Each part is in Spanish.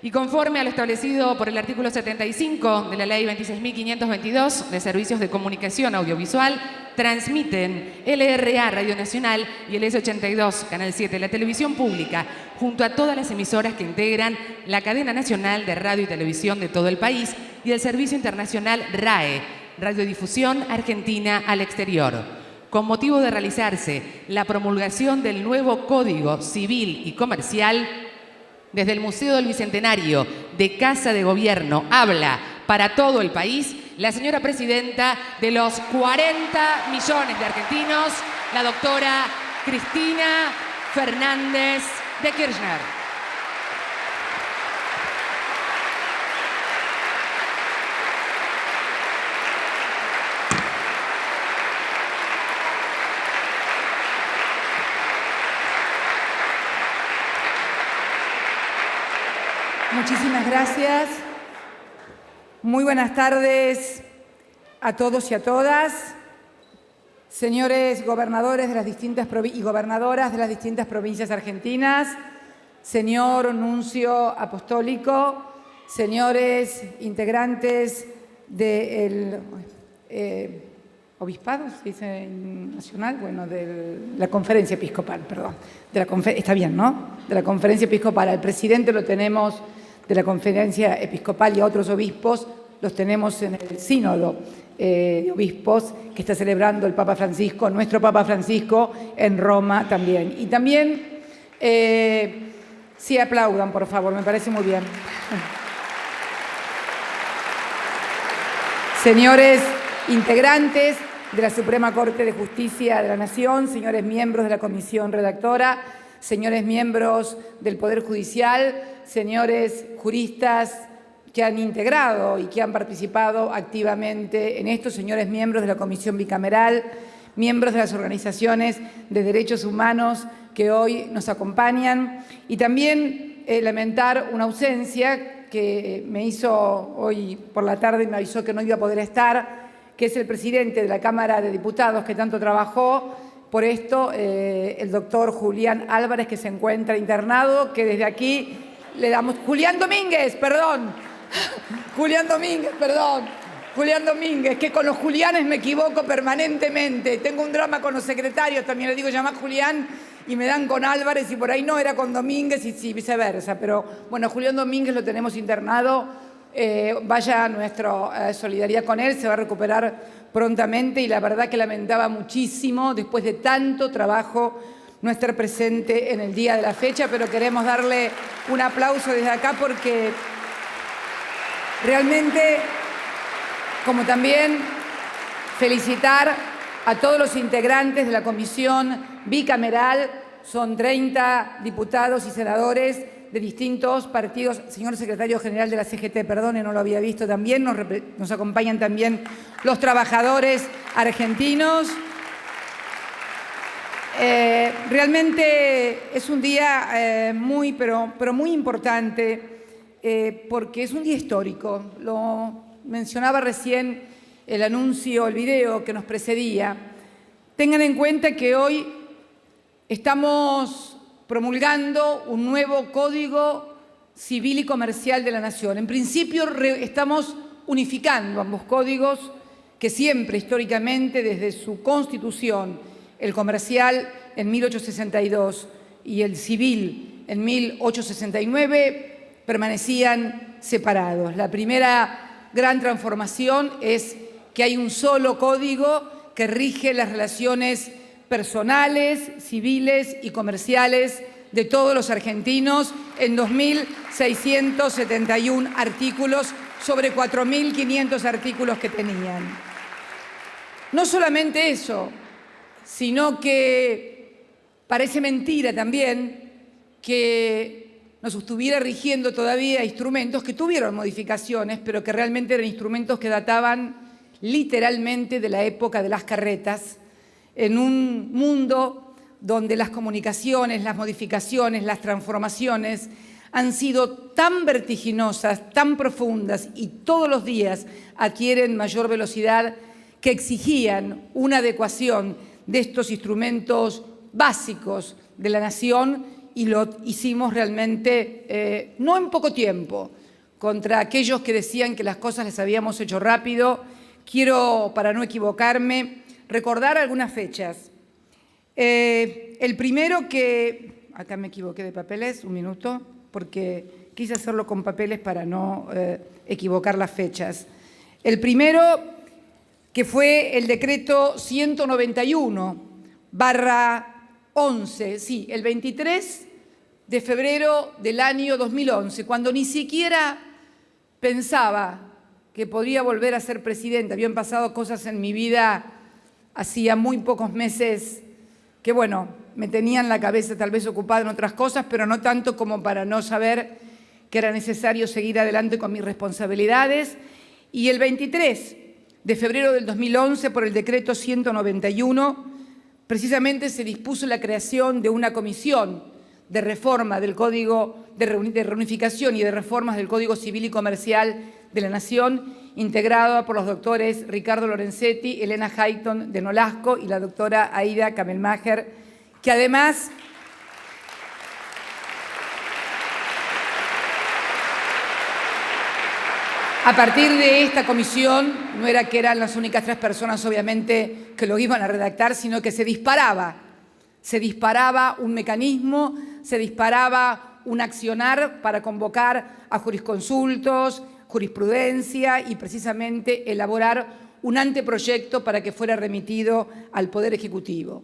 Y conforme a lo establecido por el artículo 75 de la Ley 26.522 de Servicios de Comunicación Audiovisual, transmiten LRA Radio Nacional y el S82, Canal 7, de la televisión pública, junto a todas las emisoras que integran la cadena nacional de radio y televisión de todo el país y el servicio internacional RAE, Radiodifusión Argentina al Exterior, con motivo de realizarse la promulgación del nuevo Código Civil y Comercial. Desde el Museo del Bicentenario de Casa de Gobierno habla para todo el país la señora presidenta de los 40 millones de argentinos, la doctora Cristina Fernández de Kirchner. Muchísimas gracias. Muy buenas tardes a todos y a todas. Señores gobernadores de las distintas y gobernadoras de las distintas provincias argentinas, señor nuncio apostólico, señores integrantes del obispado, se dice nacional, bueno, de la conferencia episcopal, perdón. Está bien, ¿no? De la conferencia episcopal. Al presidente lo tenemos de la conferencia episcopal y a otros obispos los tenemos en el sínodo de obispos que está celebrando el Papa Francisco, nuestro Papa Francisco, en Roma también. Y también, sí aplaudan, por favor, me parece muy bien. Señores integrantes de la Suprema Corte de Justicia de la Nación, señores miembros de la Comisión Redactora, señores miembros del Poder Judicial, señores juristas que han integrado y que han participado activamente en esto, señores miembros de la Comisión Bicameral, miembros de las organizaciones de derechos humanos que hoy nos acompañan, y también lamentar una ausencia que me hizo hoy por la tarde, me avisó que no iba a poder estar, que es el presidente de la Cámara de Diputados que tanto trabajó por esto, el doctor Julián Álvarez, que se encuentra internado, que desde aquí le damos... Julián Domínguez, perdón, que con los Julianes me equivoco permanentemente. Tengo un drama con los secretarios, también le digo llamar Julián y me dan con Álvarez y por ahí no, era con Domínguez y viceversa. Pero bueno, Julián Domínguez lo tenemos internado, vaya nuestra solidaridad con él, se va a recuperar prontamente y la verdad que lamentaba muchísimo después de tanto trabajo no estar presente en el día de la fecha, pero queremos darle un aplauso desde acá porque realmente, como también felicitar a todos los integrantes de la Comisión Bicameral, son 30 diputados y senadores de distintos partidos. Señor secretario general de la CGT, perdone, no lo había visto también, nos acompañan también los trabajadores argentinos. Realmente es un día pero muy importante porque es un día histórico. Lo mencionaba recién el anuncio, el video que nos precedía. Tengan en cuenta que hoy estamos promulgando un nuevo Código Civil y Comercial de la Nación. En principio estamos unificando ambos códigos que siempre, históricamente, desde su constitución, el comercial en 1862 y el civil en 1869, permanecían separados. La primera gran transformación es que hay un solo código que rige las relaciones personales, civiles y comerciales de todos los argentinos en 2.671 artículos sobre 4.500 artículos que tenían. No solamente eso, sino que parece mentira también que nos estuviera rigiendo todavía instrumentos que tuvieron modificaciones, pero que realmente eran instrumentos que databan literalmente de la época de las carretas, en un mundo donde las comunicaciones, las modificaciones, las transformaciones han sido tan vertiginosas, tan profundas y todos los días adquieren mayor velocidad, que exigían una adecuación de estos instrumentos básicos de la nación y lo hicimos realmente, no en poco tiempo. Contra aquellos que decían que las cosas las habíamos hecho rápido, quiero, para no equivocarme, recordar algunas fechas. El primero que... Acá me equivoqué de papeles, un minuto, porque quise hacerlo con papeles para no equivocar las fechas. El primero, que fue el decreto 191/11, sí, el 23 de febrero del año 2011, cuando ni siquiera pensaba que podría volver a ser presidenta. Habían pasado cosas en mi vida hacía muy pocos meses que, bueno, me tenían la cabeza tal vez ocupada en otras cosas, pero no tanto como para no saber que era necesario seguir adelante con mis responsabilidades. Y el 23 de febrero del 2011, por el decreto 191, precisamente se dispuso la creación de una comisión de reforma del Código de Reunificación y de reformas del Código Civil y Comercial de la Nación, integrada por los doctores Ricardo Lorenzetti, Elena Hayton de Nolasco y la doctora Aida Kamelmacher, que además a partir de esta comisión, no era que eran las únicas 3 personas, obviamente, que lo iban a redactar, sino que se disparaba un mecanismo, se disparaba un accionar para convocar a jurisconsultos, jurisprudencia y precisamente elaborar un anteproyecto para que fuera remitido al Poder Ejecutivo.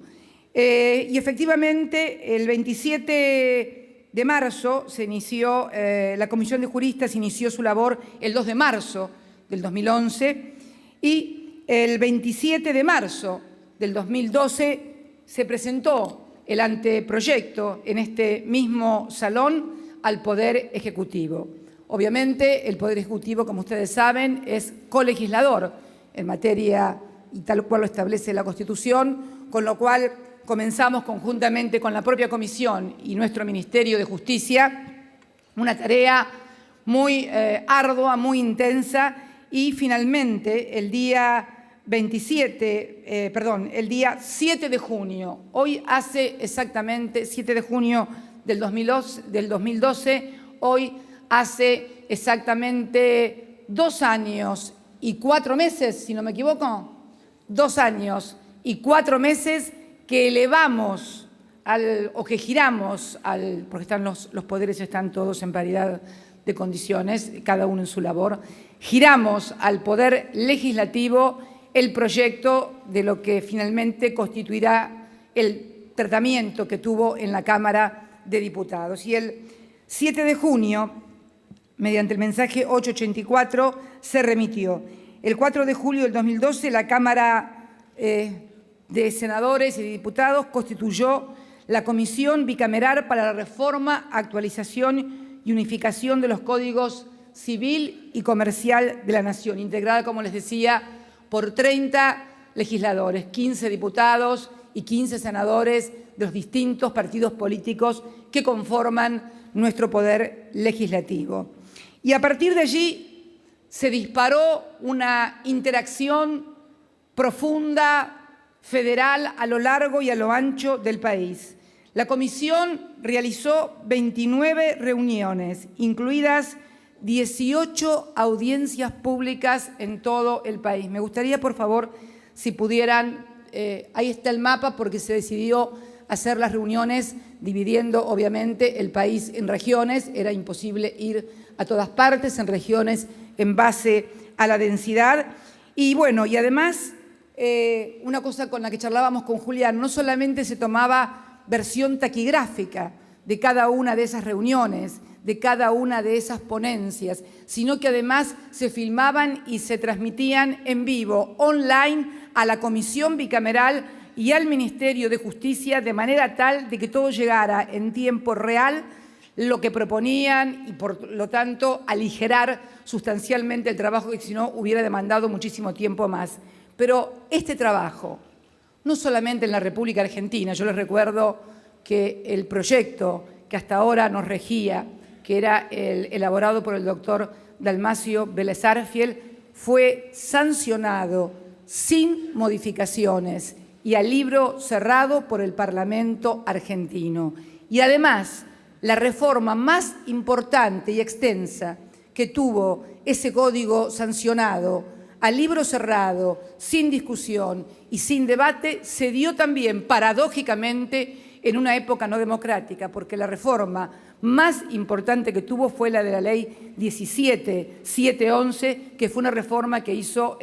Y efectivamente, el 27 de marzo se inició, la Comisión de Juristas inició su labor el 2 de marzo del 2011 y el 27 de marzo del 2012 se presentó el anteproyecto en este mismo salón al Poder Ejecutivo. Obviamente, el Poder Ejecutivo, como ustedes saben, es colegislador en materia y tal cual lo establece la Constitución, con lo cual comenzamos conjuntamente con la propia Comisión y nuestro Ministerio de Justicia una tarea muy ardua, muy intensa y finalmente el día 7 de junio, hoy hace exactamente 7 de junio del 2012, hoy hace exactamente 2 años y 4 meses, si no me equivoco, 2 años y 4 meses que elevamos que giramos porque están los poderes están todos en paridad de condiciones, cada uno en su labor, giramos al Poder Legislativo el proyecto de lo que finalmente constituirá el tratamiento que tuvo en la Cámara de Diputados. Y el 7 de junio, mediante el mensaje 884, se remitió. El 4 de julio del 2012, la Cámara de Senadores y Diputados constituyó la Comisión Bicameral para la Reforma, Actualización y Unificación de los Códigos Civil y Comercial de la Nación, integrada, como les decía, por 30 legisladores, 15 diputados y 15 senadores de los distintos partidos políticos que conforman nuestro poder legislativo. Y a partir de allí se disparó una interacción profunda, federal, a lo largo y a lo ancho del país. La Comisión realizó 29 reuniones, incluidas 18 audiencias públicas en todo el país. Me gustaría, por favor, si pudieran, ahí está el mapa porque se decidió hacer las reuniones dividiendo, obviamente, el país en regiones. Era imposible ir a todas partes, en regiones en base a la densidad. Y bueno, y además, una cosa con la que charlábamos con Julián, no solamente se tomaba versión taquigráfica de cada una de esas reuniones, de cada una de esas ponencias, sino que además se filmaban y se transmitían en vivo, online, a la Comisión Bicameral y al Ministerio de Justicia, de manera tal de que todo llegara en tiempo real, lo que proponían y, por lo tanto, aligerar sustancialmente el trabajo que si no hubiera demandado muchísimo tiempo más. Pero este trabajo, no solamente en la República Argentina, yo les recuerdo que el proyecto que hasta ahora nos regía, que era el elaborado por el doctor Dalmacio Vélez Arfiel, fue sancionado sin modificaciones y a libro cerrado por el Parlamento argentino. Y además, la reforma más importante y extensa que tuvo ese código sancionado, a libro cerrado, sin discusión y sin debate, se dio también, paradójicamente, en una época no democrática, porque la reforma más importante que tuvo fue la de la Ley 17.711, que fue una reforma que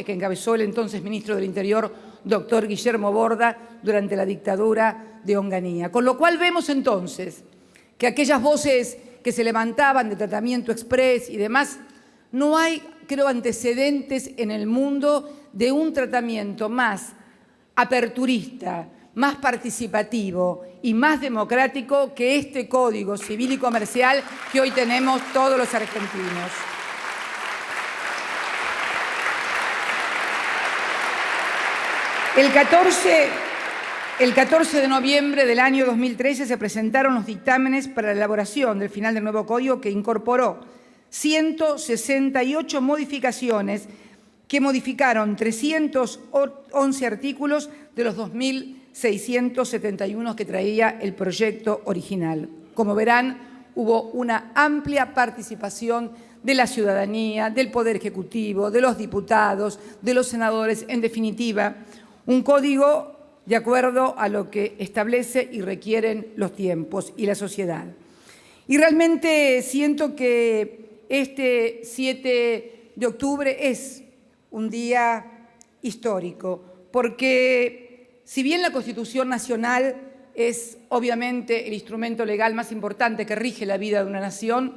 encabezó el entonces ministro del Interior, doctor Guillermo Borda, durante la dictadura de Onganía. Con lo cual vemos entonces que aquellas voces que se levantaban de tratamiento exprés y demás, no hay, creo, antecedentes en el mundo de un tratamiento más aperturista, más participativo y más democrático que este Código Civil y Comercial que hoy tenemos todos los argentinos. El 14 de noviembre del año 2013 se presentaron los dictámenes para la elaboración del final del nuevo código, que incorporó 168 modificaciones que modificaron 311 artículos de los 2.671 que traía el proyecto original. Como verán, hubo una amplia participación de la ciudadanía, del Poder Ejecutivo, de los diputados, de los senadores, en definitiva, un código de acuerdo a lo que establece y requieren los tiempos y la sociedad. Y realmente siento que este 7 de octubre es un día histórico, porque si bien la Constitución Nacional es obviamente el instrumento legal más importante que rige la vida de una nación,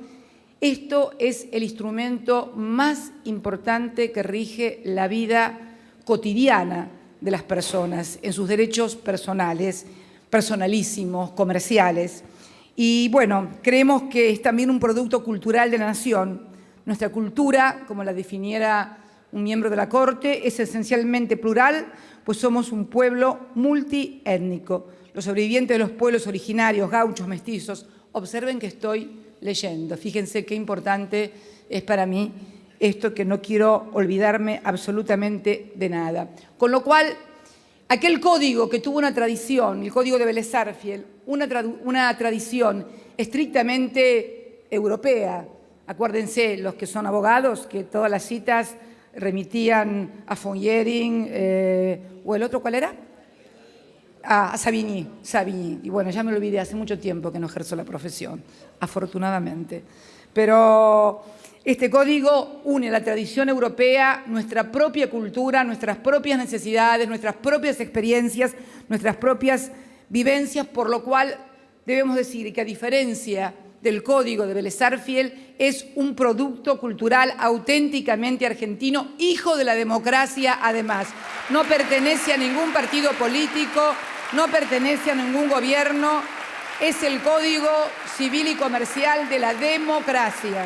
esto es el instrumento más importante que rige la vida cotidiana de las personas, en sus derechos personales, personalísimos, comerciales. Y bueno, creemos que es también un producto cultural de la nación. Nuestra cultura, como la definiera un miembro de la Corte, es esencialmente plural, pues somos un pueblo multiétnico. Los sobrevivientes de los pueblos originarios, gauchos, mestizos, observen que estoy leyendo. Fíjense qué importante es para mí esto, que no quiero olvidarme absolutamente de nada. Con lo cual, aquel código que tuvo una tradición, el Código de Vélez Sarsfield, una tradición estrictamente europea. Acuérdense, los que son abogados, que todas las citas remitían a von Jhering, o el otro, ¿cuál era? A Savigny. Y bueno, ya me lo olvidé, hace mucho tiempo que no ejerzo la profesión, afortunadamente. Pero este código une la tradición europea, nuestra propia cultura, nuestras propias necesidades, nuestras propias experiencias, nuestras propias vivencias, por lo cual debemos decir que, a diferencia del Código de Vélez Sarsfield, es un producto cultural auténticamente argentino, hijo de la democracia además. No pertenece a ningún partido político, no pertenece a ningún gobierno, es el Código Civil y Comercial de la democracia.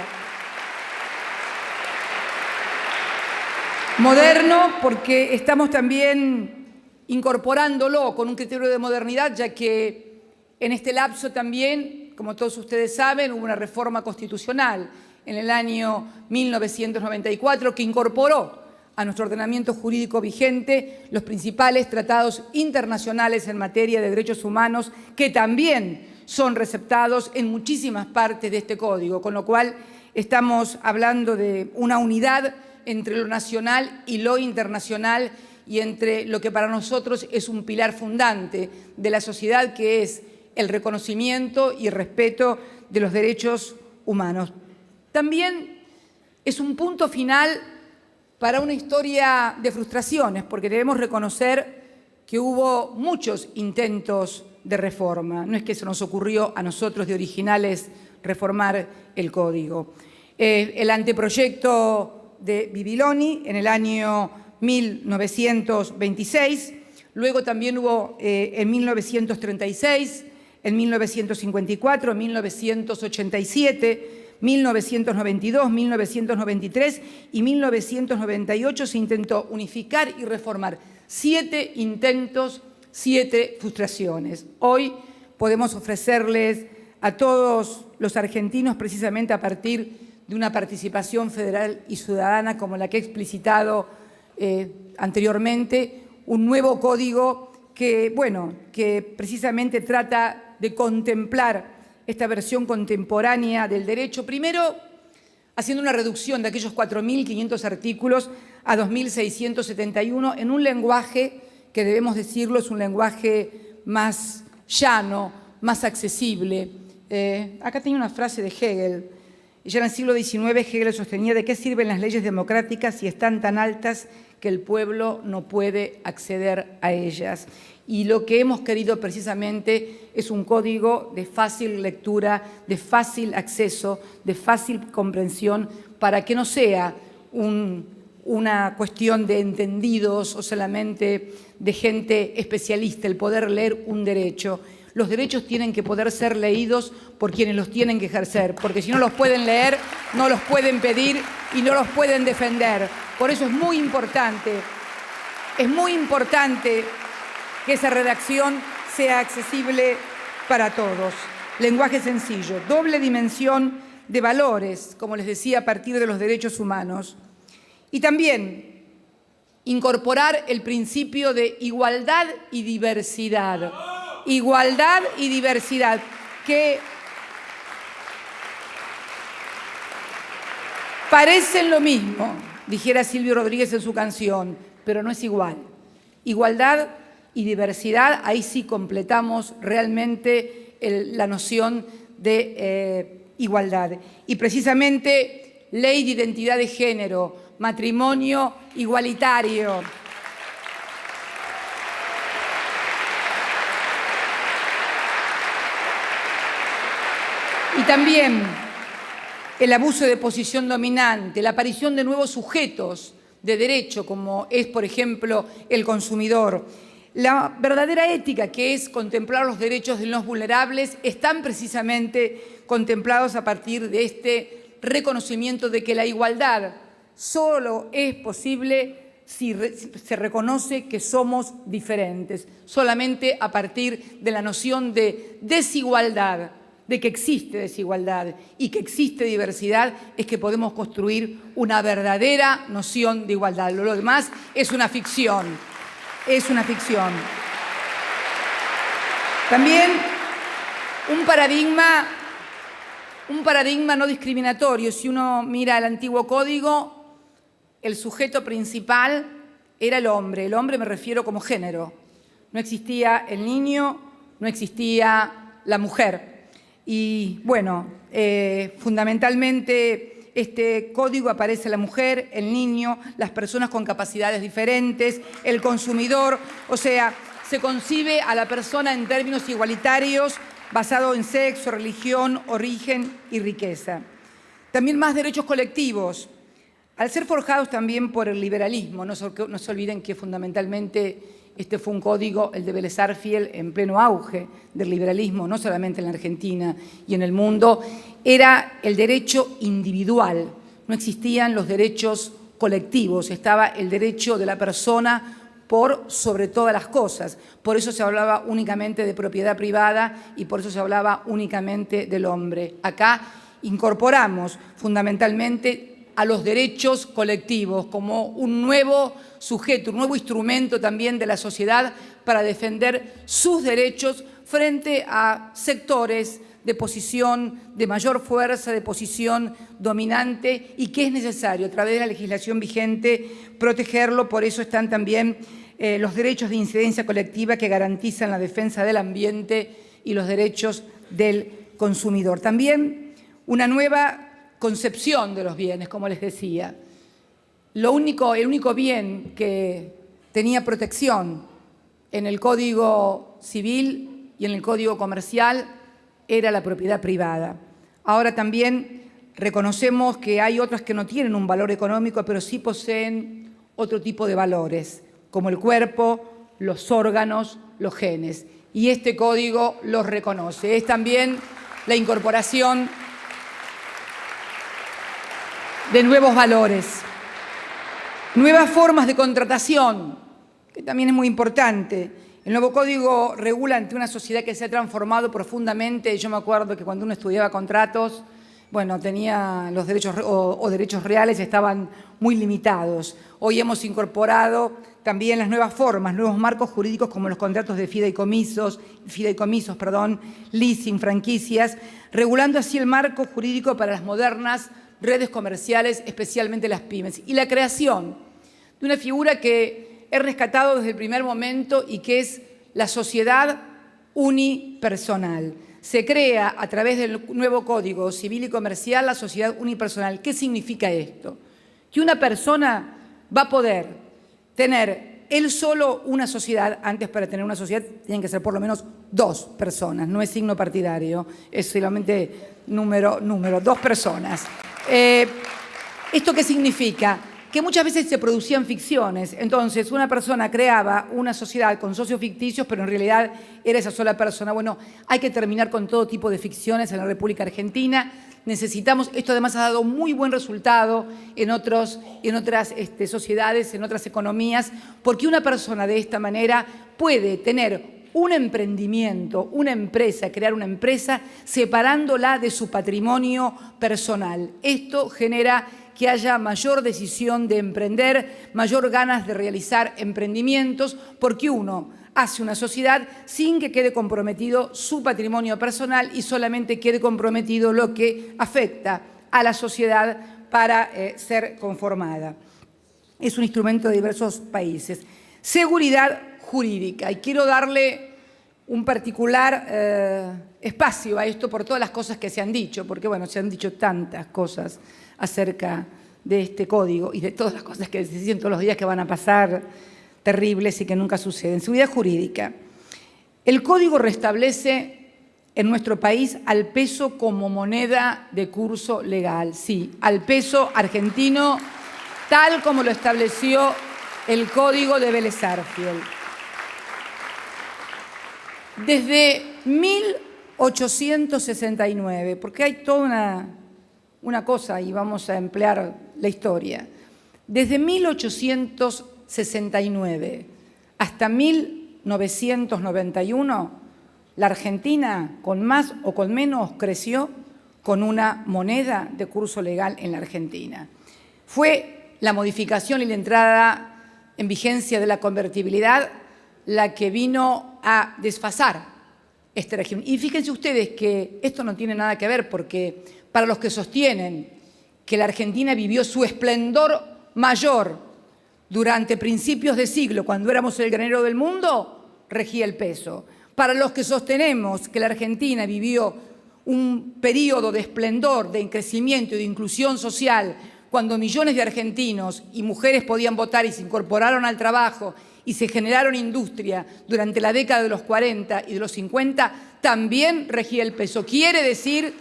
Moderno, porque estamos también incorporándolo con un criterio de modernidad, ya que en este lapso también, como todos ustedes saben, hubo una reforma constitucional en el año 1994 que incorporó a nuestro ordenamiento jurídico vigente los principales tratados internacionales en materia de derechos humanos, que también son receptados en muchísimas partes de este código, con lo cual estamos hablando de una unidad entre lo nacional y lo internacional, y entre lo que para nosotros es un pilar fundante de la sociedad, que es el reconocimiento y el respeto de los derechos humanos. También es un punto final para una historia de frustraciones, porque debemos reconocer que hubo muchos intentos de reforma. No es que se nos ocurrió a nosotros de originales reformar el código. El anteproyecto de Bibiloni en el año 1926, luego también hubo en 1936, en 1954, en 1987, 1992, 1993 y 1998 se intentó unificar y reformar. 7 intentos, 7 frustraciones. Hoy podemos ofrecerles a todos los argentinos, precisamente a partir de una participación federal y ciudadana como la que he explicitado anteriormente, un nuevo código que, bueno, que precisamente trata de contemplar esta versión contemporánea del derecho, primero haciendo una reducción de aquellos 4.500 artículos a 2.671 en un lenguaje que, debemos decirlo, es un lenguaje más llano, más accesible. Acá tenía una frase de Hegel. Ya en el siglo XIX Hegel sostenía: ¿de qué sirven las leyes democráticas si están tan altas que el pueblo no puede acceder a ellas? Y lo que hemos querido precisamente es un código de fácil lectura, de fácil acceso, de fácil comprensión, para que no sea una cuestión de entendidos o solamente de gente especialista el poder leer un derecho. Los derechos tienen que poder ser leídos por quienes los tienen que ejercer, porque si no los pueden leer, no los pueden pedir y no los pueden defender. Por eso es muy importante que esa redacción sea accesible para todos. Lenguaje sencillo, doble dimensión de valores, como les decía, a partir de los derechos humanos. Y también incorporar el principio de igualdad y diversidad. Igualdad y diversidad, que parecen lo mismo, dijera Silvio Rodríguez en su canción, pero no es igual. Igualdad y diversidad, ahí sí completamos realmente la noción de igualdad. Y precisamente ley de identidad de género, matrimonio igualitario. Y también el abuso de posición dominante, la aparición de nuevos sujetos de derecho, como es, por ejemplo, el consumidor. La verdadera ética, que es contemplar los derechos de los vulnerables, están precisamente contemplados a partir de este reconocimiento de que la igualdad solo es posible si se reconoce que somos diferentes, solamente a partir de la noción de desigualdad, de que existe desigualdad y que existe diversidad, es que podemos construir una verdadera noción de igualdad. Lo demás es una ficción, es una ficción. También un paradigma no discriminatorio. Si uno mira el antiguo código, el sujeto principal era el hombre. El hombre me refiero como género. No existía el niño, no existía la mujer. Y bueno, fundamentalmente este código aparece la mujer, el niño, las personas con capacidades diferentes, el consumidor, o sea, se concibe a la persona en términos igualitarios basado en sexo, religión, origen y riqueza. También más derechos colectivos, al ser forjados también por el liberalismo. No se olviden que fundamentalmente este fue un código, el de Vélez Sarsfield, en pleno auge del liberalismo, no solamente en la Argentina y en el mundo. Era el derecho individual, no existían los derechos colectivos, estaba el derecho de la persona por sobre todas las cosas. Por eso se hablaba únicamente de propiedad privada y por eso se hablaba únicamente del hombre. Acá incorporamos fundamentalmente a los derechos colectivos como un nuevo sujeto, un nuevo instrumento también de la sociedad para defender sus derechos frente a sectores de posición de mayor fuerza, de posición dominante, y que es necesario a través de la legislación vigente protegerlo. Por eso están también los derechos de incidencia colectiva que garantizan la defensa del ambiente y los derechos del consumidor. También una nueva concepción de los bienes, como les decía. El único bien que tenía protección en el Código Civil y en el Código Comercial era la propiedad privada. Ahora también reconocemos que hay otras que no tienen un valor económico, pero sí poseen otro tipo de valores, como el cuerpo, los órganos, los genes. Y este código los reconoce. Es también la incorporación de nuevos valores, nuevas formas de contratación, que también es muy importante. El nuevo código regula ante una sociedad que se ha transformado profundamente. Yo me acuerdo que cuando uno estudiaba contratos, bueno, tenía los derechos o derechos reales estaban muy limitados. Hoy hemos incorporado también las nuevas formas, nuevos marcos jurídicos como los contratos de fideicomisos, leasing, franquicias, regulando así el marco jurídico para las modernas redes comerciales, especialmente las pymes, y la creación de una figura que he rescatado desde el primer momento y que es la sociedad unipersonal. Se crea a través del nuevo Código Civil y Comercial la sociedad unipersonal. ¿Qué significa esto? Que una persona va a poder tener él solo una sociedad. Antes, para tener una sociedad tienen que ser por lo menos 2 personas, no es signo partidario, es solamente número, 2 personas. ¿Esto qué significa? Que muchas veces se producían ficciones. Entonces, una persona creaba una sociedad con socios ficticios, pero en realidad era esa sola persona. Bueno, hay que terminar con todo tipo de ficciones en la República Argentina. Necesitamos, esto además ha dado muy buen resultado en otras sociedades, en otras economías, porque una persona de esta manera puede tener un emprendimiento, una empresa, crear una empresa, separándola de su patrimonio personal. Esto genera que haya mayor decisión de emprender, mayor ganas de realizar emprendimientos, porque uno hace una sociedad sin que quede comprometido su patrimonio personal y solamente quede comprometido lo que afecta a la sociedad para ser conformada. Es un instrumento de diversos países. Seguridad jurídica. Y quiero darle un particular espacio a esto por todas las cosas que se han dicho, porque bueno, se han dicho tantas cosas acerca de este código y de todas las cosas que se dicen todos los días que van a pasar terribles y que nunca suceden. Seguridad jurídica. El código restablece en nuestro país al peso como moneda de curso legal. Sí, al peso argentino, tal como lo estableció el Código de Vélez Sarsfield. Desde 1869, porque hay toda una cosa y vamos a emplear la historia. Desde 1869 hasta 1991, la Argentina, con más o con menos, creció con una moneda de curso legal en la Argentina. Fue la modificación y la entrada en vigencia de la convertibilidad la que vino a desfasar este régimen. Y fíjense ustedes que esto no tiene nada que ver, porque para los que sostienen que la Argentina vivió su esplendor mayor durante principios de siglo, cuando éramos el granero del mundo, regía el peso. Para los que sostenemos que la Argentina vivió un periodo de esplendor, de crecimiento y de inclusión social, cuando millones de argentinos y mujeres podían votar y se incorporaron al trabajo y se generaron industria durante la década de los 40 y de los 50, también regía el peso. Quiere decir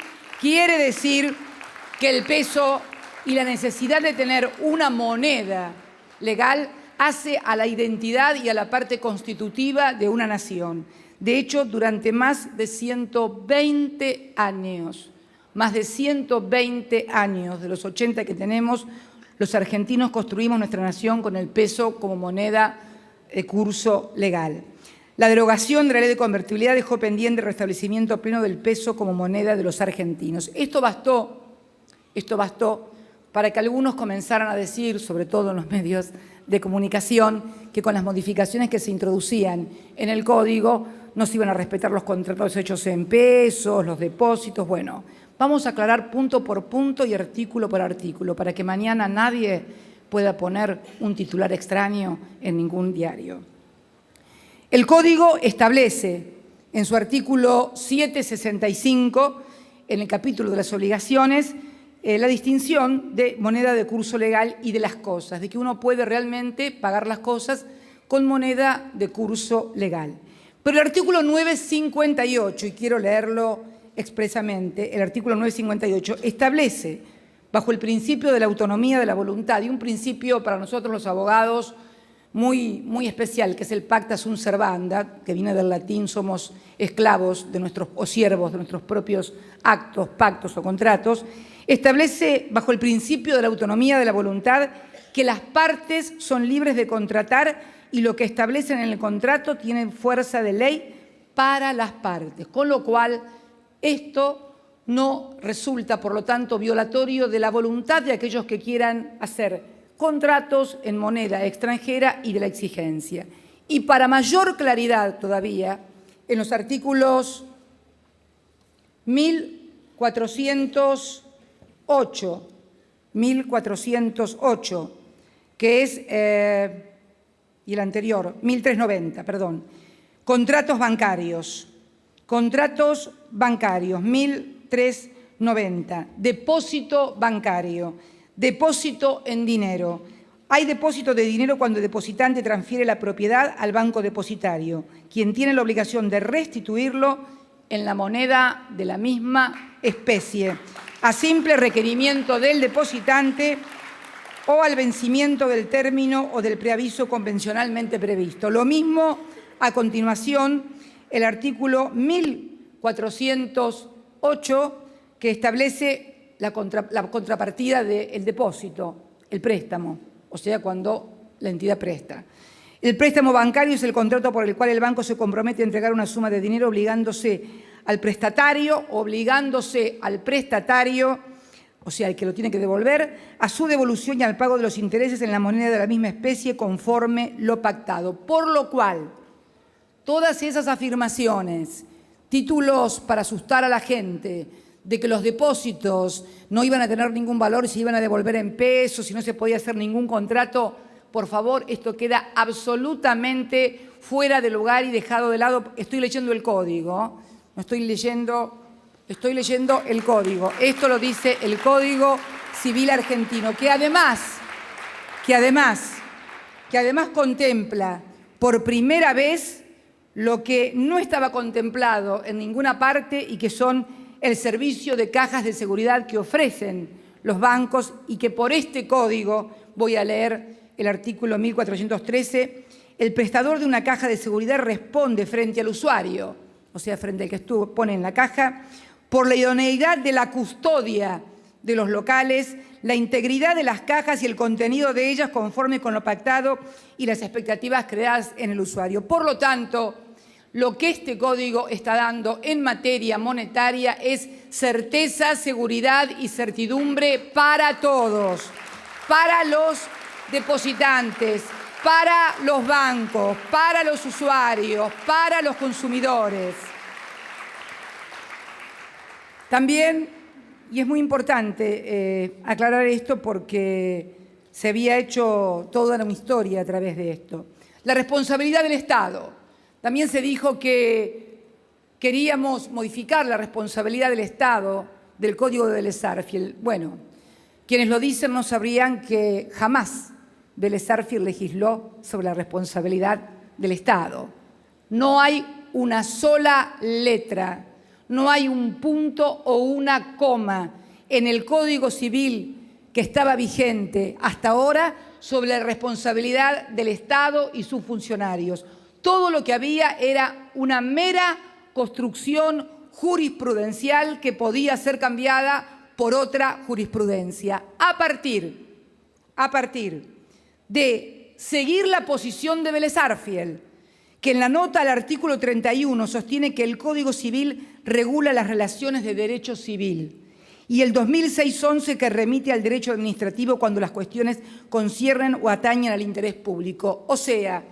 que el peso y la necesidad de tener una moneda legal hace a la identidad y a la parte constitutiva de una nación. De hecho, durante más de 120 años, de los 80 que tenemos, los argentinos construimos nuestra nación con el peso como moneda de curso legal. La derogación de la ley de convertibilidad dejó pendiente el restablecimiento pleno del peso como moneda de los argentinos. Esto bastó para que algunos comenzaran a decir, sobre todo en los medios de comunicación, que con las modificaciones que se introducían en el código no se iban a respetar los contratos hechos en pesos, los depósitos. Bueno, vamos a aclarar punto por punto y artículo por artículo para que mañana nadie pueda poner un titular extraño en ningún diario. El Código establece en su artículo 765, en el capítulo de las obligaciones, la distinción de moneda de curso legal y de las cosas, de que uno puede realmente pagar las cosas con moneda de curso legal. Pero el artículo 958, y quiero leerlo expresamente, el artículo 958 establece, bajo el principio de la autonomía de la voluntad, y un principio para nosotros los abogados muy especial, que es el pacta sunt servanda, que viene del latín, somos esclavos de o siervos de nuestros propios actos, pactos o contratos, establece, bajo el principio de la autonomía de la voluntad, que las partes son libres de contratar y lo que establecen en el contrato tiene fuerza de ley para las partes, con lo cual esto no resulta, por lo tanto, violatorio de la voluntad de aquellos que quieran hacer contratos en moneda extranjera y de la exigencia. Y para mayor claridad todavía, en los artículos 1408, que es, y el anterior, 1390, perdón, contratos bancarios, 1390, depósito bancario, depósito en dinero. Hay depósito de dinero cuando el depositante transfiere la propiedad al banco depositario, quien tiene la obligación de restituirlo en la moneda de la misma especie, a simple requerimiento del depositante o al vencimiento del término o del preaviso convencionalmente previsto. Lo mismo, a continuación, el artículo 1408, que establece la contrapartida del depósito, el préstamo, o sea, cuando la entidad presta. El préstamo bancario es el contrato por el cual el banco se compromete a entregar una suma de dinero obligándose al prestatario, o sea, el que lo tiene que devolver, a su devolución y al pago de los intereses en la moneda de la misma especie conforme lo pactado. Por lo cual, todas esas afirmaciones, títulos para asustar a la gente, de que los depósitos no iban a tener ningún valor y se iban a devolver en pesos y no se podía hacer ningún contrato, por favor, esto queda absolutamente fuera de lugar y dejado de lado. Estoy leyendo el código, no estoy leyendo el código. Esto lo dice el Código Civil argentino, que además contempla por primera vez lo que no estaba contemplado en ninguna parte y que son el servicio de cajas de seguridad que ofrecen los bancos y que por este código, voy a leer el artículo 1413, el prestador de una caja de seguridad responde frente al usuario, o sea, frente al que pone en la caja, por la idoneidad de la custodia de los locales, la integridad de las cajas y el contenido de ellas conforme con lo pactado y las expectativas creadas en el usuario. Por lo tanto, lo que este código está dando en materia monetaria es certeza, seguridad y certidumbre para todos, para los depositantes, para los bancos, para los usuarios, para los consumidores. También, y es muy importante aclarar esto porque se había hecho toda una historia a través de esto, la responsabilidad del Estado. También se dijo que queríamos modificar la responsabilidad del Estado del Código de Vélez Sarsfield. Bueno, quienes lo dicen no sabrían que jamás Vélez Sarsfield legisló sobre la responsabilidad del Estado. No hay una sola letra, no hay un punto o una coma en el Código Civil que estaba vigente hasta ahora sobre la responsabilidad del Estado y sus funcionarios. Todo lo que había era una mera construcción jurisprudencial que podía ser cambiada por otra jurisprudencia. A partir de seguir la posición de Vélez Sarsfield, que en la nota al artículo 31 sostiene que el Código Civil regula las relaciones de derecho civil, y el 2006-11 que remite al derecho administrativo cuando las cuestiones conciernen o atañen al interés público. O sea,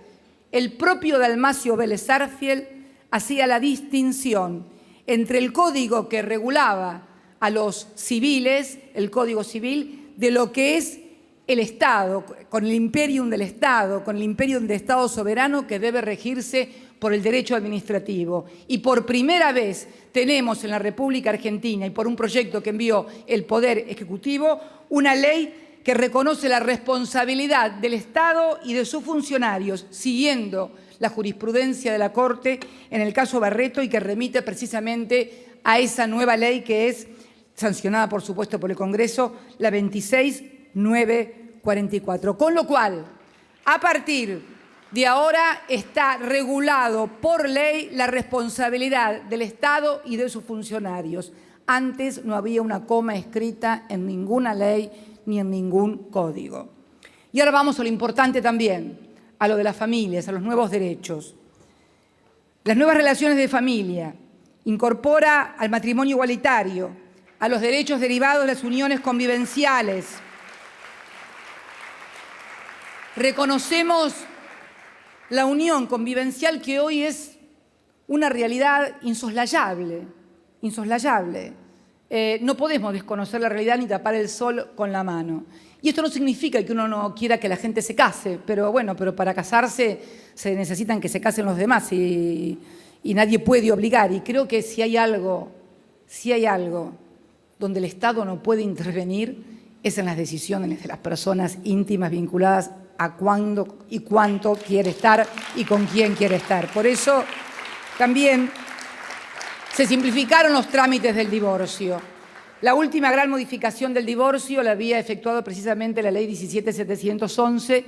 el propio Dalmacio Vélez Sarsfield hacía la distinción entre el código que regulaba a los civiles, el Código Civil, de lo que es el Estado, con el imperium del Estado, con el imperium de Estado soberano que debe regirse por el derecho administrativo. Y por primera vez tenemos en la República Argentina, y por un proyecto que envió el Poder Ejecutivo, una ley que reconoce la responsabilidad del Estado y de sus funcionarios, siguiendo la jurisprudencia de la Corte en el caso Barreto y que remite precisamente a esa nueva ley que es sancionada, por supuesto, por el Congreso, la 26944. Con lo cual, a partir de ahora está regulado por ley la responsabilidad del Estado y de sus funcionarios. Antes no había una coma escrita en ninguna ley ni en ningún código. Y ahora vamos a lo importante también, a lo de las familias, a los nuevos derechos. Las nuevas relaciones de familia incorpora al matrimonio igualitario, a los derechos derivados de las uniones convivenciales, Reconocemos la unión convivencial que hoy es una realidad insoslayable, insoslayable. No podemos desconocer la realidad ni tapar el sol con la mano. Y esto no significa que uno no quiera que la gente se case, pero bueno, pero para casarse se necesitan que se casen los demás y nadie puede obligar. Y creo que si hay algo donde el Estado no puede intervenir es en las decisiones de las personas íntimas vinculadas a cuándo y cuánto quiere estar y con quién quiere estar. Por eso también se simplificaron los trámites del divorcio. La última gran modificación del divorcio la había efectuado precisamente la Ley 17.711,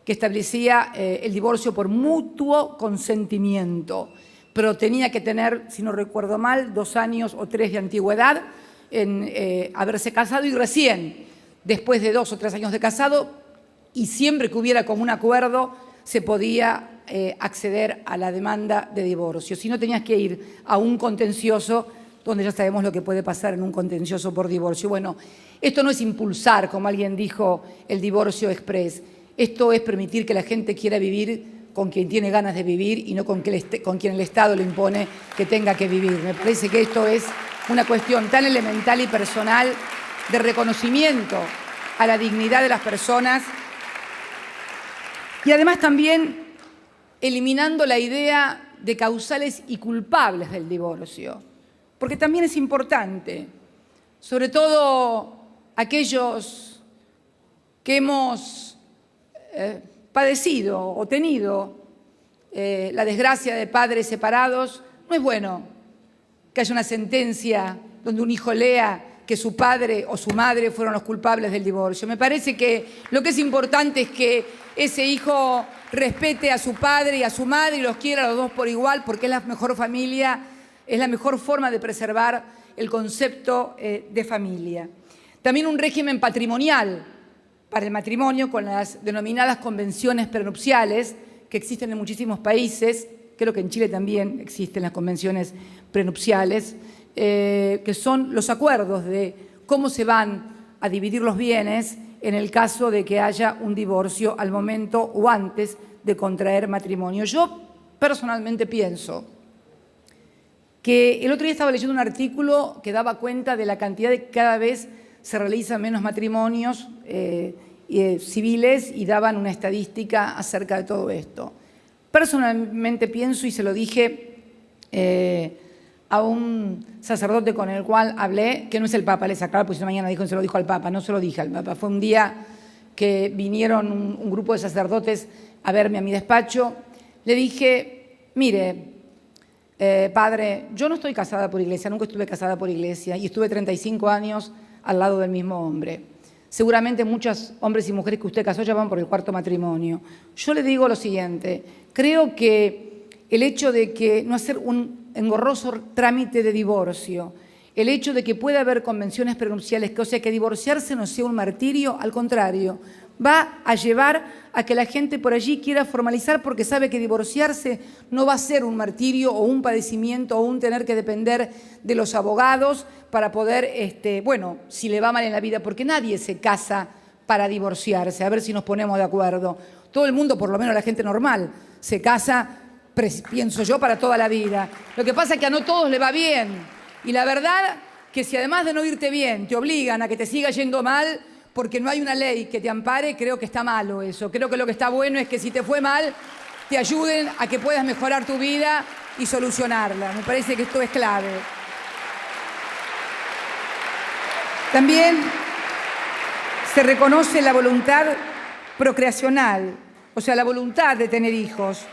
que establecía el divorcio por mutuo consentimiento, pero tenía que tener, si no recuerdo mal, 2 años o 3 de antigüedad en haberse casado y recién, después de 2 o 3 años de casado, y siempre que hubiera común acuerdo, se podía acceder a la demanda de divorcio. Si no, tenías que ir a un contencioso, donde ya sabemos lo que puede pasar en un contencioso por divorcio. Bueno, esto no es impulsar, como alguien dijo, el divorcio exprés. Esto es permitir que la gente quiera vivir con quien tiene ganas de vivir y no con quien el Estado le impone que tenga que vivir. Me parece que esto es una cuestión tan elemental y personal de reconocimiento a la dignidad de las personas y además también eliminando la idea de causales y culpables del divorcio. Porque también es importante, sobre todo aquellos que hemos padecido o tenido la desgracia de padres separados, no es bueno que haya una sentencia donde un hijo lea que su padre o su madre fueron los culpables del divorcio. Me parece que lo que es importante es que ese hijo respete a su padre y a su madre y los quiera a los dos por igual, porque es la mejor familia, es la mejor forma de preservar el concepto de familia. También un régimen patrimonial para el matrimonio con las denominadas convenciones prenupciales que existen en muchísimos países, creo que en Chile también existen las convenciones prenupciales, que son los acuerdos de cómo se van a dividir los bienes en el caso de que haya un divorcio al momento o antes de contraer matrimonio. Yo personalmente pienso que el otro día estaba leyendo un artículo que daba cuenta de la cantidad de que cada vez se realizan menos matrimonios civiles y daban una estadística acerca de todo esto. Personalmente pienso, y se lo dije a un sacerdote con el cual hablé, que no es el Papa, le sacaba, pues mañana dijo, se lo dijo al Papa, no se lo dije al Papa. Fue un día que vinieron un grupo de sacerdotes a verme a mi despacho. Le dije, mire, padre, yo no estoy casada por iglesia, nunca estuve casada por iglesia y estuve 35 años al lado del mismo hombre. Seguramente muchos hombres y mujeres que usted casó ya van por el 4º matrimonio. Yo le digo lo siguiente, creo que el hecho de que no hacer un engorroso trámite de divorcio, el hecho de que pueda haber convenciones prenupciales, o sea, que divorciarse no sea un martirio, al contrario, va a llevar a que la gente por allí quiera formalizar porque sabe que divorciarse no va a ser un martirio o un padecimiento o un tener que depender de los abogados para poder, bueno, si le va mal en la vida, porque nadie se casa para divorciarse, a ver si nos ponemos de acuerdo. Todo el mundo, por lo menos la gente normal, se casa, pienso yo, para toda la vida. Lo que pasa es que a no todos le va bien. Y la verdad que si además de no irte bien, te obligan a que te siga yendo mal, porque no hay una ley que te ampare, creo que está malo eso. Creo que lo que está bueno es que si te fue mal, te ayuden a que puedas mejorar tu vida y solucionarla. Me parece que esto es clave. También se reconoce la voluntad procreacional, o sea, la voluntad de tener hijos.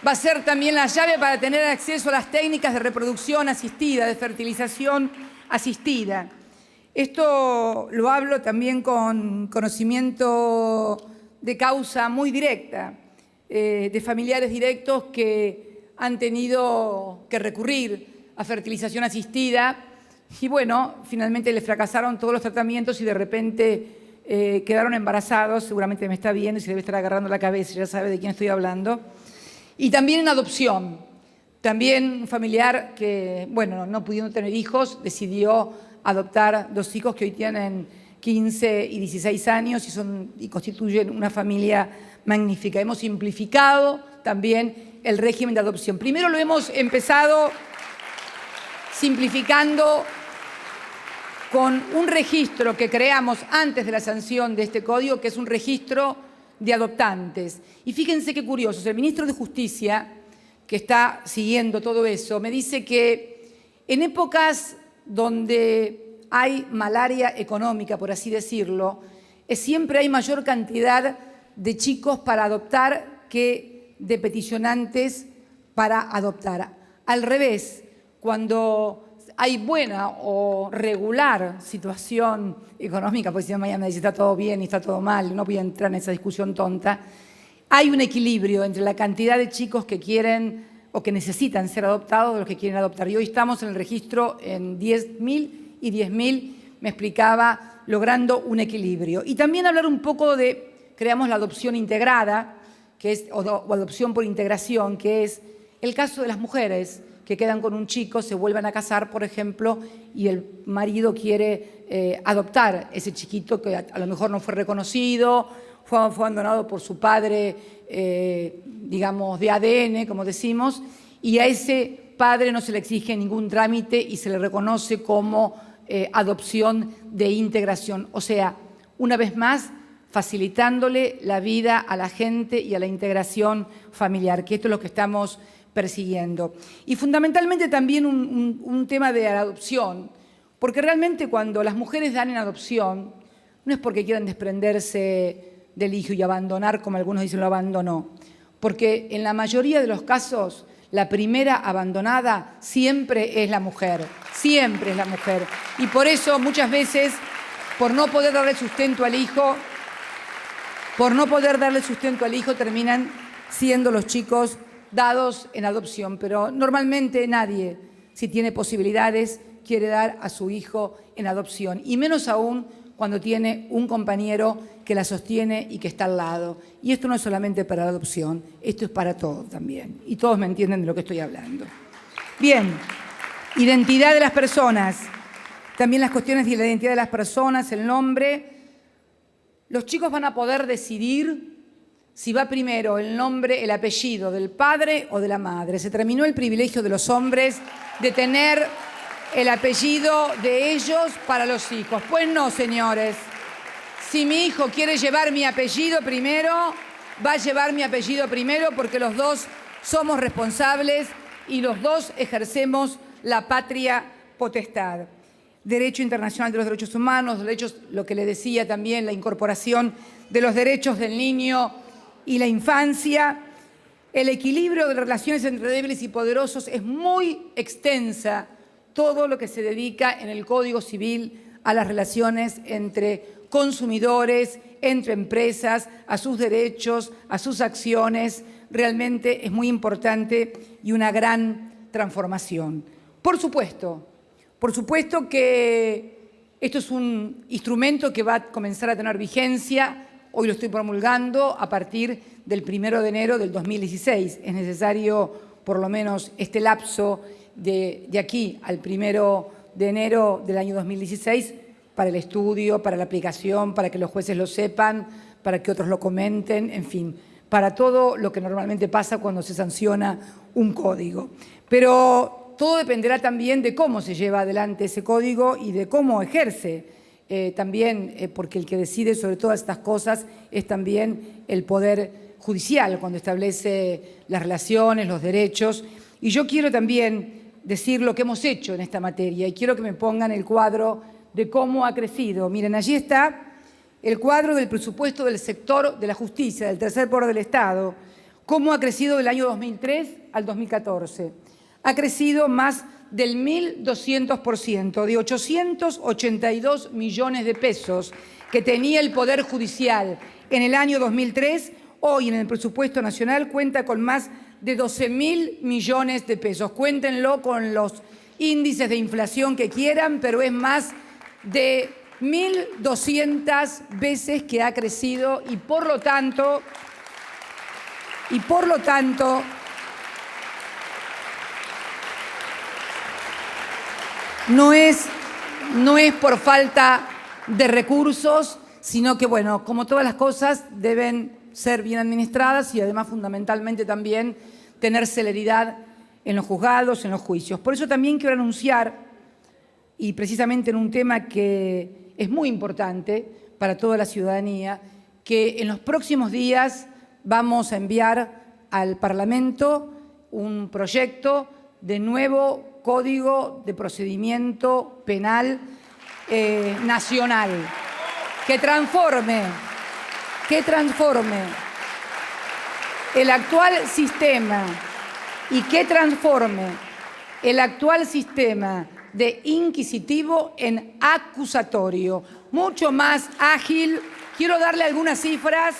Va a ser también la llave para tener acceso a las técnicas de reproducción asistida, de fertilización asistida. Esto lo hablo también con conocimiento de causa muy directa, de familiares directos que han tenido que recurrir a fertilización asistida y bueno, finalmente les fracasaron todos los tratamientos y de repente quedaron embarazados, seguramente me está viendo y se debe estar agarrando la cabeza, ya sabe de quién estoy hablando. Y también en adopción, también un familiar que, bueno, no pudiendo tener hijos, decidió adoptar 2 hijos que hoy tienen 15 y 16 años y constituyen una familia magnífica. Hemos simplificado también el régimen de adopción. Primero lo hemos empezado simplificando con un registro que creamos antes de la sanción de este código, que es un registro de adoptantes. Y fíjense qué curioso, el ministro de Justicia, que está siguiendo todo eso, me dice que en épocas donde hay malaria económica, por así decirlo, siempre hay mayor cantidad de chicos para adoptar que de peticionantes para adoptar. Al revés, cuando hay buena o regular situación económica, porque si no mañana dice está todo bien y está todo mal, no voy a entrar en esa discusión tonta, hay un equilibrio entre la cantidad de chicos que quieren o que necesitan ser adoptados de los que quieren adoptar. Y hoy estamos en el registro en 10.000 y 10.000, me explicaba, logrando un equilibrio. Y también hablar un poco de, creamos la adopción integrada, que es, o adopción por integración, que es el caso de las mujeres que quedan con un chico, se vuelven a casar, por ejemplo, y el marido quiere adoptar ese chiquito que a lo mejor no fue reconocido, fue abandonado por su padre, digamos, de ADN, como decimos, y a ese padre no se le exige ningún trámite y se le reconoce como adopción de integración. O sea, una vez más, facilitándole la vida a la gente y a la integración familiar, que esto es lo que estamos persiguiendo. Y fundamentalmente también un tema de adopción, porque realmente cuando las mujeres dan en adopción, no es porque quieran desprenderse del hijo y abandonar, como algunos dicen, lo abandonó, porque en la mayoría de los casos la primera abandonada siempre es la mujer, siempre es la mujer. Y por eso muchas veces, por no poder darle sustento al hijo, terminan siendo los chicos dados en adopción. Pero normalmente nadie, si tiene posibilidades, quiere dar a su hijo en adopción. Y menos aún cuando tiene un compañero que la sostiene y que está al lado. Y esto no es solamente para la adopción, esto es para todo también. Y todos me entienden de lo que estoy hablando. Bien, identidad de las personas. También las cuestiones de la identidad de las personas, el nombre. Los chicos van a poder decidir si va primero el nombre, el apellido del padre o de la madre. Se terminó el privilegio de los hombres de tener el apellido de ellos para los hijos. Pues no, señores. Si mi hijo quiere llevar mi apellido primero, va a llevar mi apellido primero porque los dos somos responsables y los dos ejercemos la patria potestad. Derecho internacional de los derechos humanos, derechos, lo que le decía también, la incorporación de los derechos del niño y la infancia. El equilibrio de las relaciones entre débiles y poderosos es muy extensa, todo lo que se dedica en el Código Civil a las relaciones entre consumidores, entre empresas, a sus derechos, a sus acciones. Realmente es muy importante y una gran transformación. Por supuesto que esto es un instrumento que va a comenzar a tener vigencia. Hoy lo estoy promulgando a partir del 1 de enero del 2016. Es necesario por lo menos este lapso de aquí al 1 de enero del año 2016 para el estudio, para la aplicación, para que los jueces lo sepan, para que otros lo comenten, en fin, para todo lo que normalmente pasa cuando se sanciona un código. Pero todo dependerá también de cómo se lleva adelante ese código y de cómo ejerce también, porque el que decide sobre todas estas cosas es también el Poder Judicial, cuando establece las relaciones, los derechos. Y yo quiero también decir lo que hemos hecho en esta materia y quiero que me pongan el cuadro de cómo ha crecido. Miren, allí está el cuadro del presupuesto del sector de la justicia, del tercer poder del Estado, cómo ha crecido del año 2003 al 2014. Ha crecido más del 1.200%, de 882 millones de pesos que tenía el Poder Judicial en el año 2003, hoy en el presupuesto nacional cuenta con más de 12.000 millones de pesos. Cuéntenlo con los índices de inflación que quieran, pero es más de 1.200 veces que ha crecido y por lo tanto, no es por falta de recursos, sino que, bueno, como todas las cosas, deben ser bien administradas y además fundamentalmente también tener celeridad en los juzgados, en los juicios. Por eso también quiero anunciar, y precisamente en un tema que es muy importante para toda la ciudadanía, que en los próximos días vamos a enviar al Parlamento un proyecto de nuevo Código de Procedimiento Penal nacional que transforme el actual sistema y que transforme el actual sistema de inquisitivo en acusatorio, mucho más ágil. Quiero darle algunas cifras.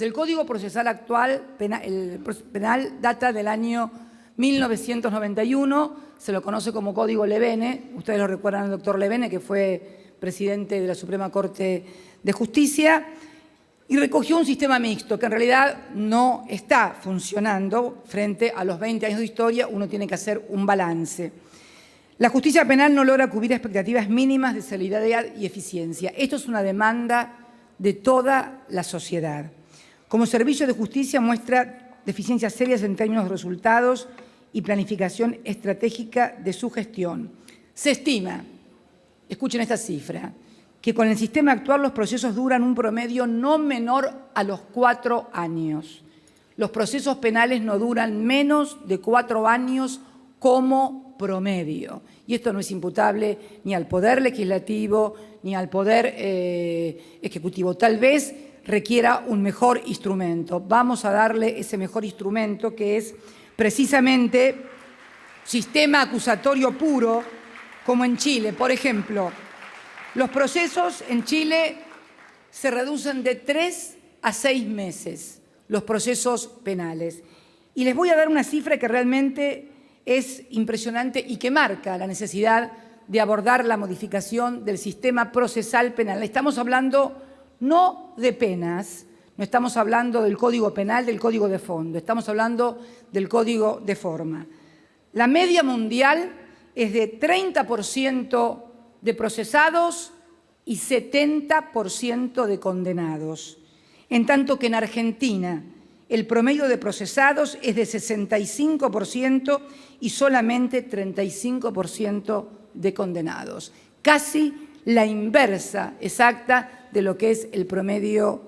El Código Procesal actual penal data del año 1991, se lo conoce como Código Levene. Ustedes lo recuerdan al doctor Levene, que fue presidente de la Suprema Corte de Justicia, y recogió un sistema mixto que en realidad no está funcionando. Frente a los 20 años de historia, uno tiene que hacer un balance. La justicia penal no logra cubrir expectativas mínimas de celeridad y eficiencia. Esto es una demanda de toda la sociedad. Como servicio de justicia muestra deficiencias serias en términos de resultados y planificación estratégica de su gestión. Se estima, escuchen esta cifra, que con el sistema actual los procesos duran un promedio no menor a los 4 años. Los procesos penales no duran menos de 4 años como promedio. Y esto no es imputable ni al Poder Legislativo ni al Poder Ejecutivo. Tal vez requiera un mejor instrumento. Vamos a darle ese mejor instrumento, que es precisamente sistema acusatorio puro, como en Chile. Por ejemplo, los procesos en Chile se reducen de 3 a 6 meses, los procesos penales. Y les voy a dar una cifra que realmente es impresionante y que marca la necesidad de abordar la modificación del sistema procesal penal. Estamos hablando no de penas, no estamos hablando del Código Penal, del Código de Fondo, estamos hablando del Código de Forma. La media mundial es de 30% de procesados y 70% de condenados, en tanto que en Argentina el promedio de procesados es de 65% y solamente 35% de condenados. Casi la inversa exacta de lo que es el promedio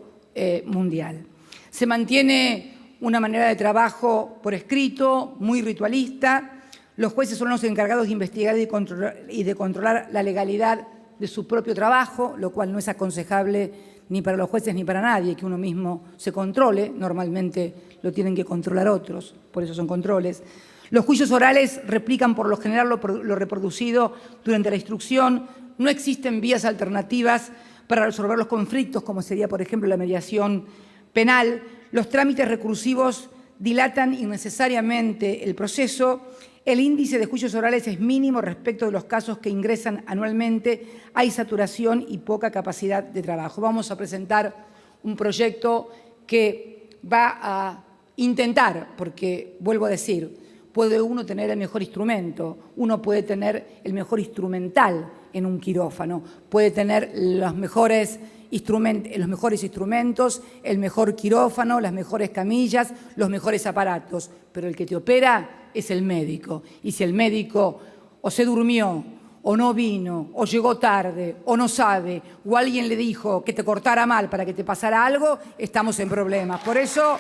mundial. Se mantiene una manera de trabajo por escrito, muy ritualista. Los jueces son los encargados de investigar y de controlar la legalidad de su propio trabajo, lo cual no es aconsejable ni para los jueces ni para nadie, que uno mismo se controle. Normalmente lo tienen que controlar otros, por eso son controles. Los juicios orales replican por lo general lo reproducido durante la instrucción. No existen vías alternativas para resolver los conflictos, como sería, por ejemplo, la mediación penal. Los trámites recursivos dilatan innecesariamente el proceso. El índice de juicios orales es mínimo respecto de los casos que ingresan anualmente. Hay saturación y poca capacidad de trabajo. Vamos a presentar un proyecto que va a intentar, porque, vuelvo a decir, puede uno tener el mejor instrumento, uno puede tener el mejor instrumental en un quirófano, puede tener los mejores instrumentos, el mejor quirófano, las mejores camillas, los mejores aparatos, pero el que te opera es el médico. Y si el médico o se durmió, o no vino, o llegó tarde, o no sabe, o alguien le dijo que te cortara mal para que te pasara algo, estamos en problemas. Por eso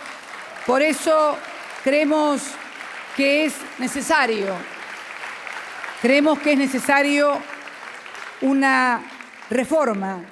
creemos que es necesario una reforma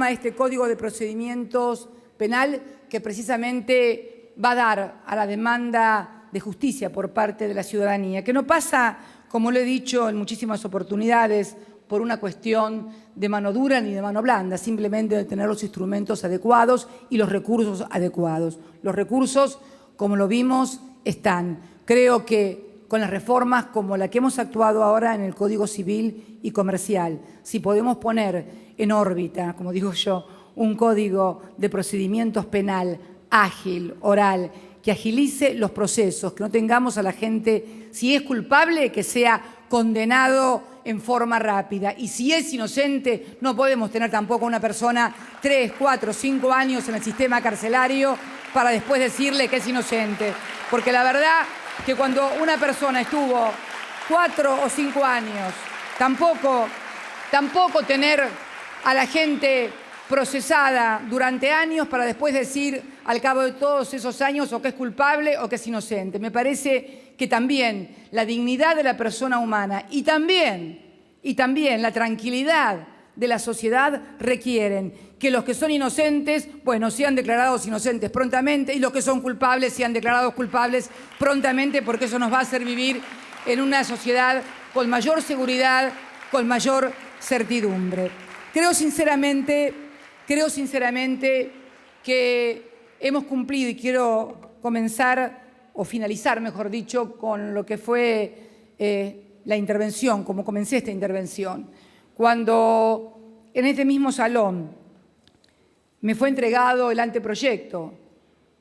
a este Código de Procedimientos Penal que precisamente va a dar a la demanda de justicia por parte de la ciudadanía, que no pasa, como lo he dicho en muchísimas oportunidades, por una cuestión de mano dura ni de mano blanda, simplemente de tener los instrumentos adecuados y los recursos adecuados. Los recursos, como lo vimos, están. Creo que con las reformas como la que hemos actuado ahora en el Código Civil y Comercial, si podemos poner en órbita, como digo yo, un código de procedimientos penal ágil, oral, que agilice los procesos, que no tengamos a la gente, si es culpable, que sea condenado en forma rápida. Y si es inocente, no podemos tener tampoco a una persona 3, 4, 5 años en el sistema carcelario para después decirle que es inocente. Porque la verdad que cuando una persona estuvo 4 o 5 años, tampoco tener a la gente procesada durante años para después decir al cabo de todos esos años o que es culpable o que es inocente. Me parece que también la dignidad de la persona humana y también la tranquilidad de la sociedad requieren que los que son inocentes, bueno, sean declarados inocentes prontamente y los que son culpables sean declarados culpables prontamente, porque eso nos va a hacer vivir en una sociedad con mayor seguridad, con mayor certidumbre. Creo sinceramente que hemos cumplido, y quiero comenzar, o finalizar, mejor dicho, con lo que fue la intervención, como comencé esta intervención. Cuando en este mismo salón me fue entregado el anteproyecto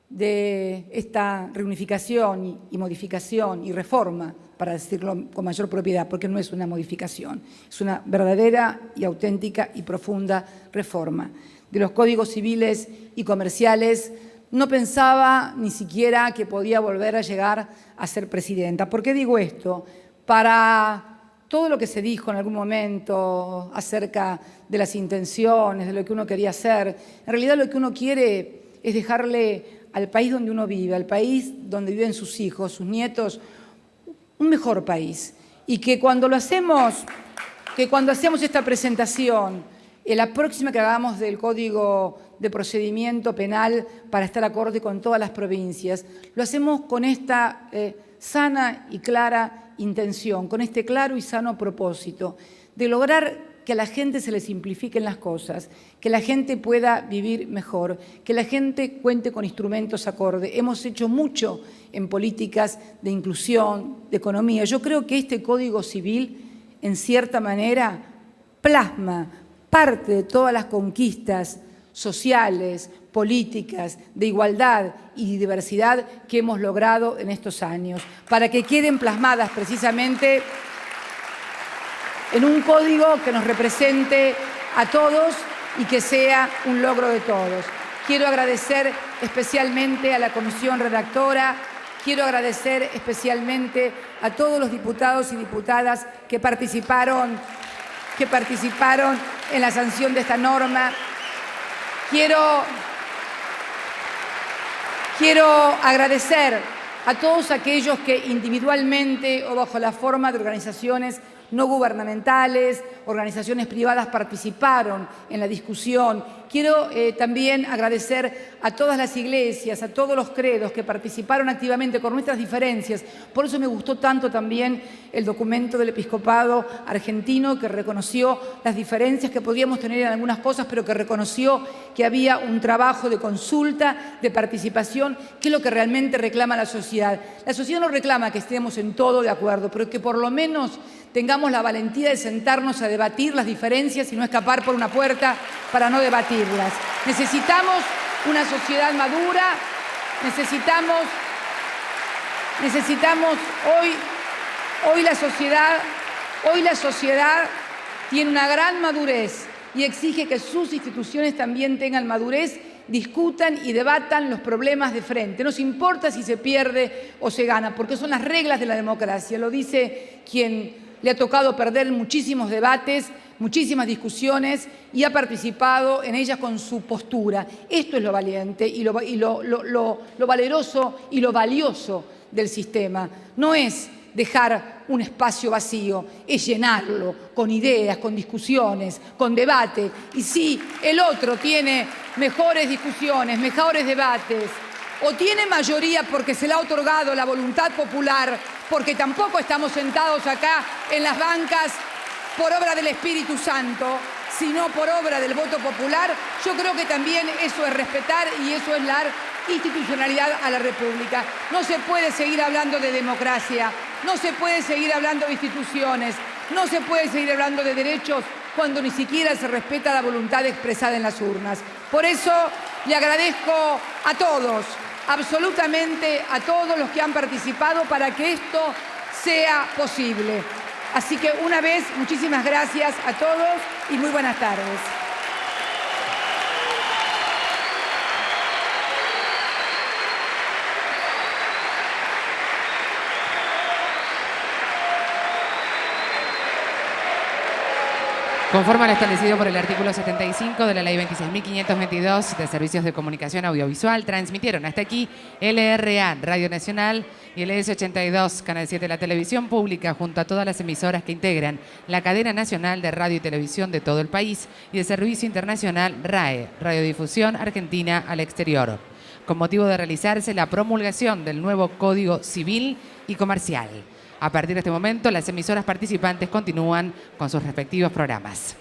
de esta reunificación y modificación y reforma, para decirlo con mayor propiedad, porque no es una modificación, es una verdadera y auténtica y profunda reforma de los códigos civiles y comerciales, no pensaba ni siquiera que podía volver a llegar a ser presidenta. ¿Por qué digo esto? Para todo lo que se dijo en algún momento acerca de las intenciones, de lo que uno quería hacer, en realidad lo que uno quiere es dejarle al país donde uno vive, al país donde viven sus hijos, sus nietos, un mejor país. Y que cuando hacemos esta presentación, la próxima que hagamos del Código de Procedimiento Penal para estar acorde con todas las provincias, lo hacemos con esta sana y clara intención, con este claro y sano propósito de lograr que a la gente se le simplifiquen las cosas, que la gente pueda vivir mejor, que la gente cuente con instrumentos acorde. Hemos hecho mucho en políticas de inclusión, de economía. Yo creo que este Código Civil, en cierta manera, plasma parte de todas las conquistas sociales, políticas, de igualdad y diversidad que hemos logrado en estos años, para que queden plasmadas precisamente en un código que nos represente a todos y que sea un logro de todos. Quiero agradecer especialmente a la comisión redactora, quiero agradecer especialmente a todos los diputados y diputadas que participaron en la sanción de esta norma. Quiero agradecer a todos aquellos que individualmente o bajo la forma de organizaciones no gubernamentales, organizaciones privadas participaron en la discusión. Quiero también agradecer a todas las iglesias, a todos los credos que participaron activamente con nuestras diferencias. Por eso me gustó tanto también el documento del episcopado argentino, que reconoció las diferencias que podíamos tener en algunas cosas, pero que reconoció que había un trabajo de consulta, de participación, que es lo que realmente reclama la sociedad. La sociedad no reclama que estemos en todo de acuerdo, pero que por lo menos tengamos la valentía de sentarnos a debatir las diferencias y no escapar por una puerta para no debatirlas. Necesitamos una sociedad madura, necesitamos hoy la sociedad tiene una gran madurez y exige que sus instituciones también tengan madurez, discutan y debatan los problemas de frente. No nos importa si se pierde o se gana, porque son las reglas de la democracia. Lo dice quien le ha tocado perder muchísimos debates, muchísimas discusiones y ha participado en ellas con su postura. Esto es lo valiente y lo valeroso y lo valioso del sistema. No es dejar un espacio vacío, es llenarlo con ideas, con discusiones, con debate. Y si el otro tiene mejores discusiones, mejores debates, o tiene mayoría porque se le ha otorgado la voluntad popular, porque tampoco estamos sentados acá en las bancas por obra del Espíritu Santo, sino por obra del voto popular, yo creo que también eso es respetar y eso es dar institucionalidad a la República. No se puede seguir hablando de democracia, no se puede seguir hablando de instituciones, no se puede seguir hablando de derechos cuando ni siquiera se respeta la voluntad expresada en las urnas. Por eso le agradezco a todos, absolutamente a todos los que han participado para que esto sea posible. Así que una vez, muchísimas gracias a todos y muy buenas tardes. Conforme a lo establecido por el artículo 75 de la Ley 26.522 de Servicios de Comunicación Audiovisual, transmitieron hasta aquí LRA Radio Nacional y el S82, Canal 7 de la Televisión Pública, junto a todas las emisoras que integran la cadena nacional de radio y televisión de todo el país y de servicio internacional RAE, Radiodifusión Argentina al Exterior, con motivo de realizarse la promulgación del nuevo Código Civil y Comercial. A partir de este momento, las emisoras participantes continúan con sus respectivos programas.